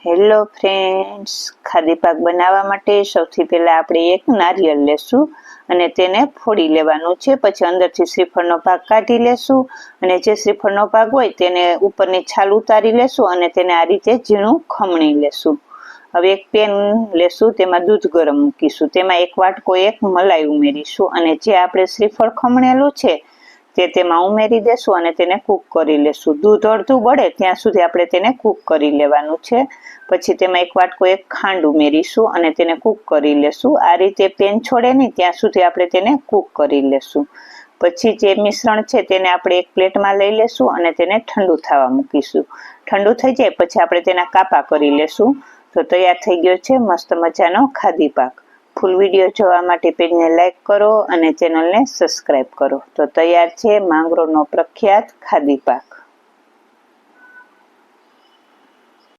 Hello friends, khadi પાક બનાવવા માટે સૌથી પહેલાં આપણે એક નારિયેળ લેશું અને તેને ફોડી લેવાનું છે. પછી અંદરથી શ્રીફળનો ભાગ કાઢી લેશું અને જે શ્રીફળનો ભાગ હોય તેને ઉપરની છાલ ઉતારી લેશું અને તેને આ રીતે ઝીણું ખમણી લેશું. હવે એક પેન લેશું, તેમાં દૂધ ગરમ મૂકીશું, તેમાં એક વાટકો એક મલાઈ ઉમેરીશું અને જે આપણે શ્રીફળ ખમણેલું છે તે તેમાં ઉમેરી દેશું અને તેને કૂક કરી લેશું. દૂધ અડધું બળે ત્યાં સુધી આપણે તેને કૂક કરી લેવાનું છે. પછી તેમાં એક વાટકો એક ખાંડ ઉમેરીશું અને તેને કૂક કરી લેશું. આ રીતે પેન છોડે નહીં ત્યાં સુધી આપણે તેને કૂક કરી લેશું. પછી જે મિશ્રણ છે તેને આપણે એક પ્લેટમાં લઈ લેશું અને તેને ઠંડુ થવા મૂકીશું. ઠંડુ થઈ જાય પછી આપણે તેના કાપા કરી લેશું. તો તૈયાર થઈ ગયો છે મસ્ત મજાનો ખાદી પાક. ફૂલ વિડીયો જોવા માટે પેજને લાઈક કરો અને ચેનલને સબસ્ક્રાઈબ કરો. તો તૈયાર છે માંગરોળનો પ્રખ્યાત ખાદી પાક.